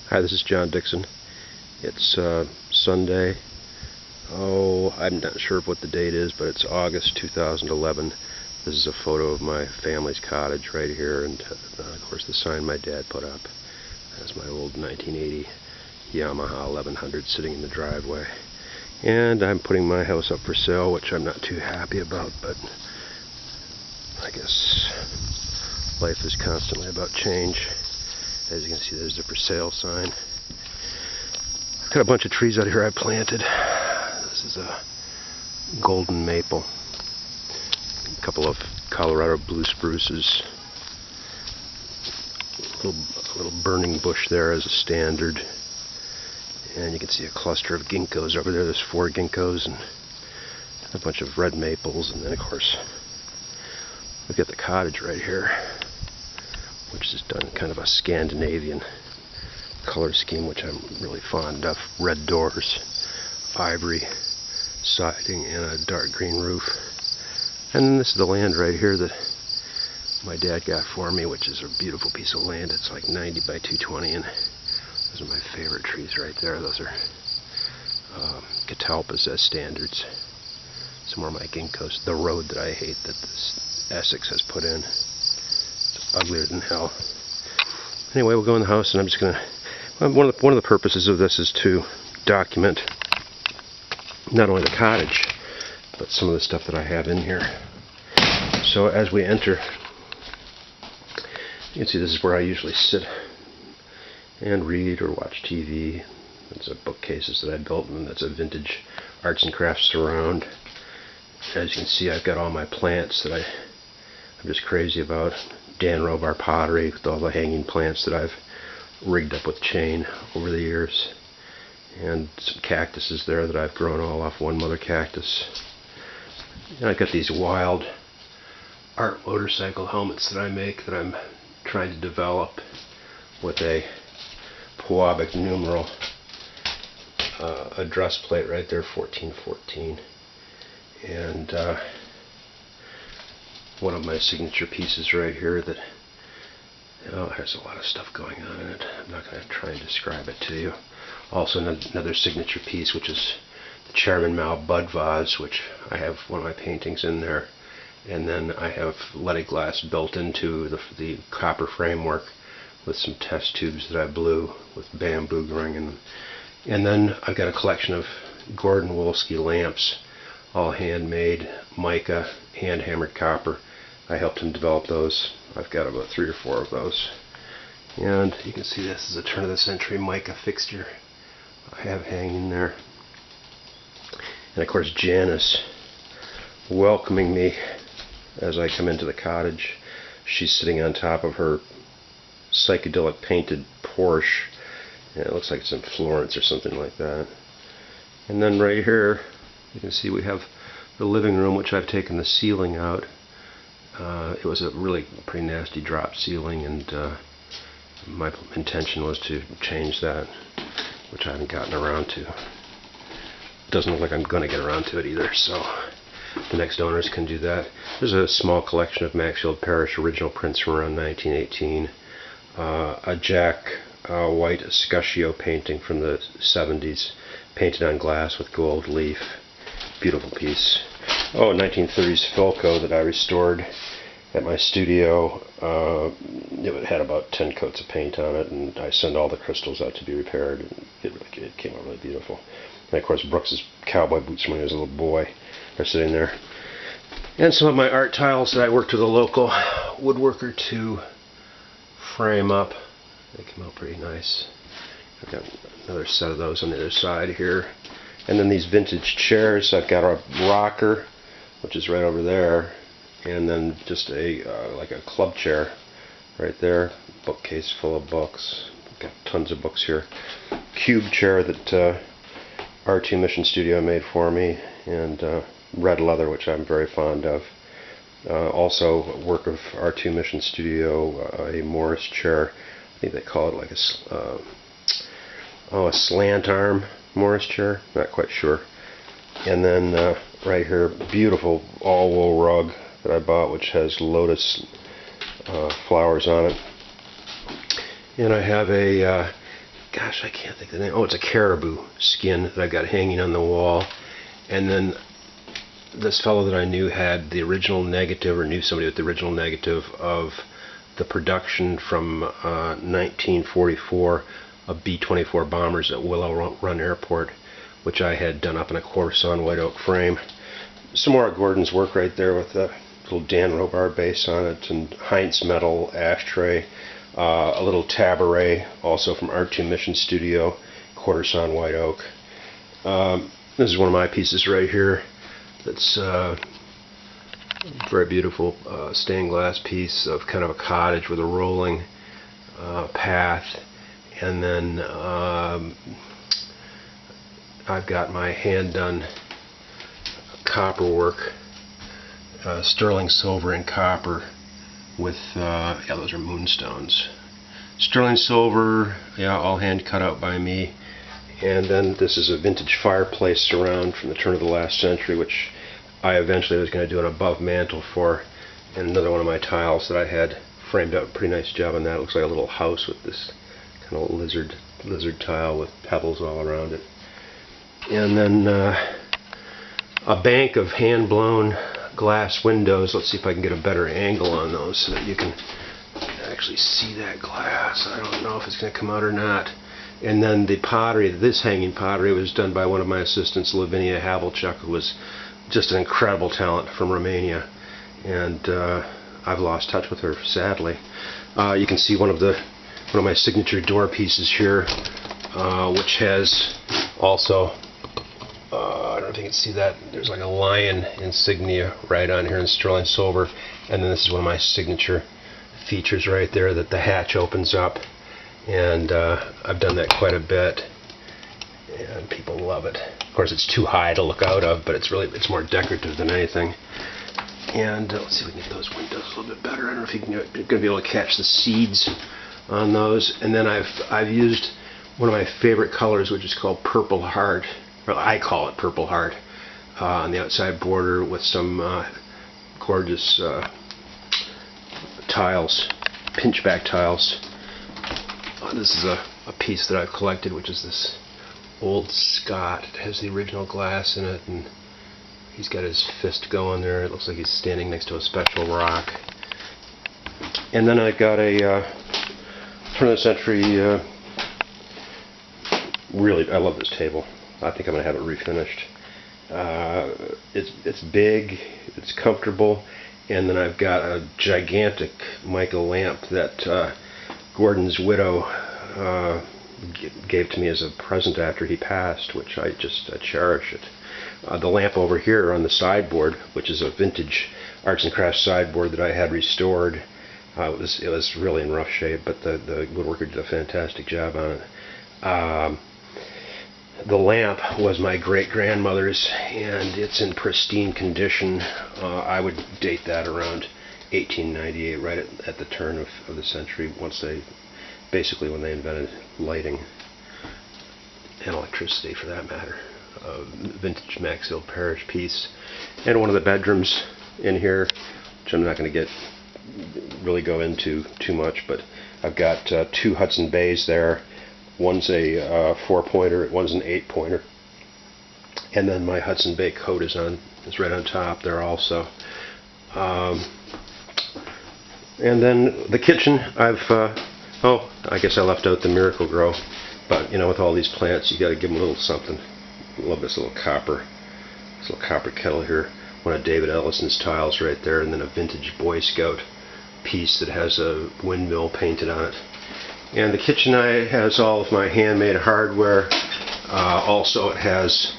Hi, this is John Dixon. It's Sunday. Oh, I'm not sure what the date is, but it's August 2011. This is a photo of my family's cottage right here, and of course the sign my dad put up. That's my old 1980 Yamaha 1100 sitting in the driveway. And I'm putting my house up for sale, which I'm not too happy about, but I guess life is constantly about change. As you can see, there's the for sale sign. I've got a bunch of trees out here I planted. This is a golden maple, a couple of Colorado blue spruces, a little burning bush there as a standard, and you can see a cluster of ginkgos over there. There's 4 ginkgos and a bunch of red maples, and then of course we've got the cottage right here, which is done kind of a Scandinavian color scheme, which I'm really fond of. Red doors, ivory siding, and a dark green roof. And then this is the land right here that my dad got for me, which is a beautiful piece of land. It's like 90 by 220, and those are my favorite trees right there. Those are catalpas as standards. Some more of my ginkgos. The road that I hate that this Essex has put in. Uglier than hell. Anyway, we'll go in the house, and I'm just gonna. One of the purposes of this is to document not only the cottage, but some of the stuff that I have in here. So as we enter, you can see this is where I usually sit and read or watch TV. It's bookcases that I built, and that's a vintage arts and crafts surround. As you can see, I've got all my plants that I'm just crazy about. Dan Robar pottery with all the hanging plants that I've rigged up with chain over the years, and some cactuses there that I've grown all off one mother cactus. And I've got these wild art motorcycle helmets that I make that I'm trying to develop with a Pewabic numeral address plate right there, 1414, and one of my signature pieces right here that has a lot of stuff going on in it. I'm not going to try and describe it to you. Also another signature piece, which is the Chairman Mao Bud Vase, which I have one of my paintings in there. And then I have leaded glass built into the copper framework with some test tubes that I blew with bamboo ring in them. And then I've got a collection of Gordon Wolski lamps, all handmade, mica, hand-hammered copper. I helped him develop those. I've got about 3 or 4 of those. And you can see this is a turn-of-the-century mica fixture I have hanging there. And of course Janice welcoming me as I come into the cottage. She's sitting on top of her psychedelic painted Porsche. And it looks like it's in Florence or something like that. And then right here you can see we have the living room, which I've taken the ceiling out. It was a really pretty nasty drop ceiling, and my intention was to change that, which I haven't gotten around to. It doesn't look like I'm going to get around to it either, so the next owners can do that. There's a small collection of Maxfield Parrish original prints from around 1918. A Jack White escutcheon painting from the 70s, painted on glass with gold leaf. Beautiful piece. Oh, a 1930s Philco that I restored at my studio. It had about 10 coats of paint on it, and I sent all the crystals out to be repaired, and it came out really beautiful. And of course Brooks's cowboy boots from when he was a little boy are sitting there. And some of my art tiles that I worked with a local woodworker to frame up. They came out pretty nice. I've got another set of those on the other side here. And then these vintage chairs. I've got a rocker, which is right over there, and then just like a club chair right there. Bookcase full of books. Got tons of books here. Cube chair that R2 Mission Studio made for me, and red leather, which I'm very fond of. Also, work of R2 Mission Studio, a Morris chair. I think they call it like a slant arm Morris chair, not quite sure. And then right here, beautiful all wool rug that I bought, which has lotus flowers on it. And I have a gosh, I can't think of the name. Oh, it's a caribou skin that I've got hanging on the wall. And then this fellow that I knew had the original negative, or knew somebody with the original negative of the production from 1944 of B-24 bombers at Willow Run Airport, which I had done up in a quarter-sawn white oak frame. Some more of Gordon's work right there with a little Dan Robar base on it, and Heinz metal ashtray, a little tabaret, also from R2 Mission Studio, quarter-sawn white oak. This is one of my pieces right here. That's very beautiful stained glass piece of kind of a cottage with a rolling path, and then I've got my hand done copper work, sterling silver and copper with yeah, those are moonstones. Sterling silver, yeah, all hand cut out by me. And then this is a vintage fireplace surround from the turn of the last century, which I eventually was going to do an above mantle for, and another one of my tiles that I had framed up. Pretty nice job on that. It looks like a little house with this kind of lizard tile with pebbles all around it. And then a bank of hand-blown glass windows. Let's see if I can get a better angle on those so that you can actually see that glass. I don't know if it's going to come out or not. And then the pottery, this hanging pottery, was done by one of my assistants, Lavinia Havelchuk, who was just an incredible talent from Romania. And I've lost touch with her, sadly. You can see one of my signature door pieces here, which has also, I don't know if you can see that, there's like a lion insignia right on here in sterling silver. And then this is one of my signature features right there, that the hatch opens up. And I've done that quite a bit, and people love it. Of course, it's too high to look out of, but it's more decorative than anything. And let's see if we can get those windows a little bit better. I don't know if you're going to be able to catch the seeds on those. And then I've used one of my favorite colors, which is called Purple Heart, or I call it Purple Heart, on the outside border with some gorgeous tiles, pinchback tiles. This is a piece that I've collected, which is this old Scott. It has the original glass in it, and he's got his fist going there. It looks like he's standing next to a special rock. And then I've got a turn of the century, really, I love this table. I think I'm going to have it refinished. It's big, it's comfortable, and then I've got a gigantic mica lamp that Gordon's widow gave to me as a present after he passed, which I cherish it. The lamp over here on the sideboard, which is a vintage arts and crafts sideboard that I had restored, it was really in rough shape, but the woodworker did a fantastic job on it. The lamp was my great-grandmother's, and it's in pristine condition. I would date that around 1898, right at the turn of the century, basically when they invented lighting and electricity, for that matter. Vintage Maxfield Parrish piece. And one of the bedrooms in here, which I'm not going to really go into too much, but I've got two Hudson Bays there. One's a 4-pointer, one's an 8-pointer. And then my Hudson Bay coat is right on top there also. And then the kitchen, I guess I left out the Miracle-Gro, but with all these plants, you got to give them a little something. I love this little copper kettle here. One of David Ellison's tiles right there, and then a vintage Boy Scout piece that has a windmill painted on it. And the kitchen has all of my handmade hardware. Also, it has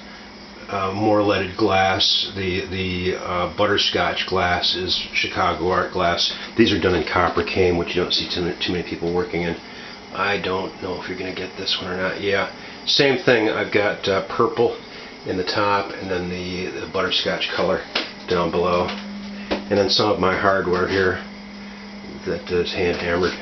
more leaded glass. The butterscotch glass is Chicago art glass. These are done in copper cane, which you don't see too many people working in. I don't know if you're going to get this one or not. Yeah, same thing. I've got purple in the top, and then the butterscotch color down below. And then some of my hardware here that is hand hammered.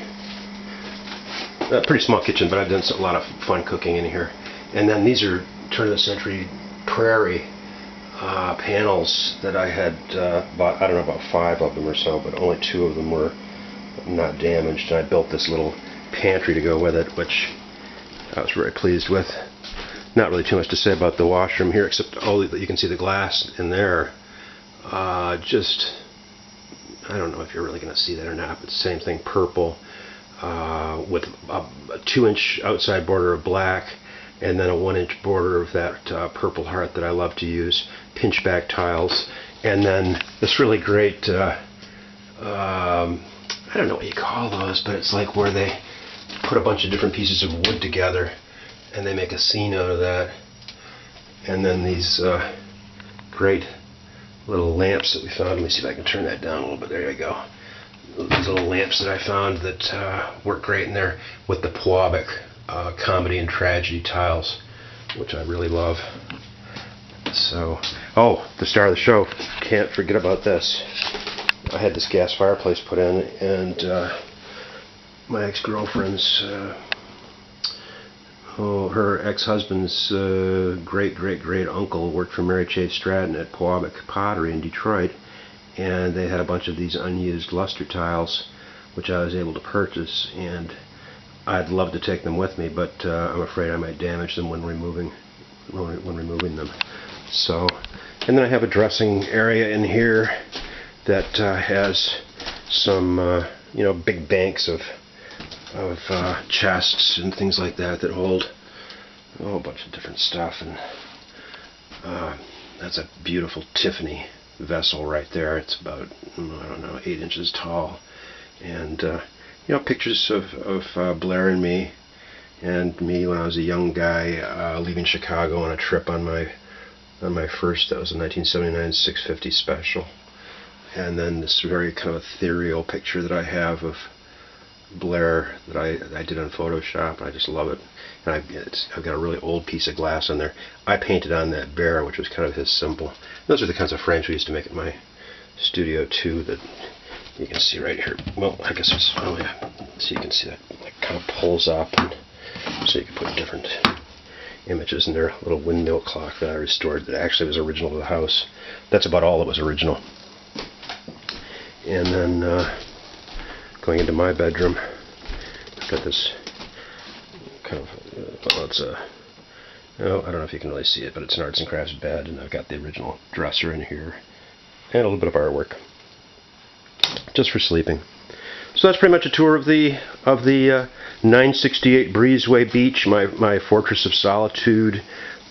A pretty small kitchen, but I've done a lot of fun cooking in here. And then these are turn of the century prairie panels that I had bought. I don't know, about 5 of them or so, but only 2 of them were not damaged. And I built this little pantry to go with it, which I was very pleased with. Not really too much to say about the washroom here, except you can see the glass in there. Just, I don't know if you're really going to see that or not, but same thing, purple, with a 2-inch outside border of black, and then a 1-inch border of that purple heart that I love to use, pinchback tiles, and then this really great, I don't know what you call those, but it's like where they put a bunch of different pieces of wood together and they make a scene out of that. And then these great little lamps that we found. Let me see if I can turn that down a little bit. There you go. These little lamps that I found that work great in there with the Puabic comedy and tragedy tiles, which I really love. So, oh, the star of the show. Can't forget about this. I had this gas fireplace put in, and my ex-girlfriend's, her ex-husband's great uncle worked for Mary Chase Stratton at Puabic Pottery in Detroit, and they had a bunch of these unused luster tiles, which I was able to purchase, and I'd love to take them with me, but I'm afraid I might damage them when removing them. So, and then I have a dressing area in here that has some, big banks of chests and things like that that hold a bunch of different stuff, and that's a beautiful Tiffany vessel right there. It's about, I don't know, 8 inches tall, and pictures of Blair and me when I was a young guy leaving Chicago on a trip on my first, that was a 1979 650 special. And then this very kind of ethereal picture that I have of Blair that I did on Photoshop. I just love it. And I've got a really old piece of glass on there. I painted on that bear, which was kind of his symbol. Those are the kinds of frames we used to make at my studio too, that you can see right here. Well, I guess it's, oh yeah, so you can see that like kind of pulls up, and so you can put different images in there. A little windmill clock that I restored that actually was original to the house. That's about all that was original. And then going into my bedroom, I've got this kind of, I don't know if you can really see it, but it's an arts and crafts bed, and I've got the original dresser in here, and a little bit of artwork, just for sleeping. So that's pretty much a tour of the 968 Breezeway Beach, my fortress of solitude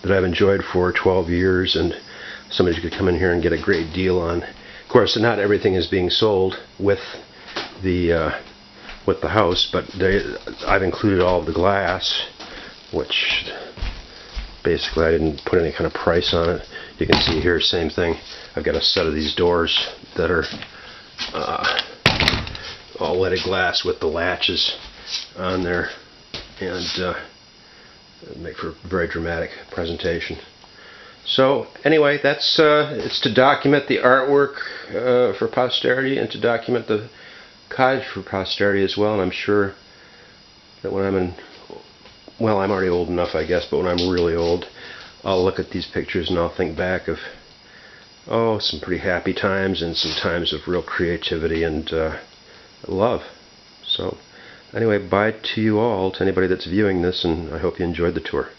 that I've enjoyed for 12 years, and somebody could come in here and get a great deal on. Of course, not everything is being sold with the house, but I've included all of the glass, which basically I didn't put any kind of price on it. You can see here, same thing. I've got a set of these doors that are all leaded glass with the latches on there, and make for a very dramatic presentation. So anyway, that's it's to document the artwork for posterity, and to document the cottage for posterity as well. And I'm sure that when I'm already old enough, I guess, but when I'm really old, I'll look at these pictures and I'll think back of some pretty happy times and some times of real creativity and love. So anyway, bye to you all, to anybody that's viewing this, and I hope you enjoyed the tour.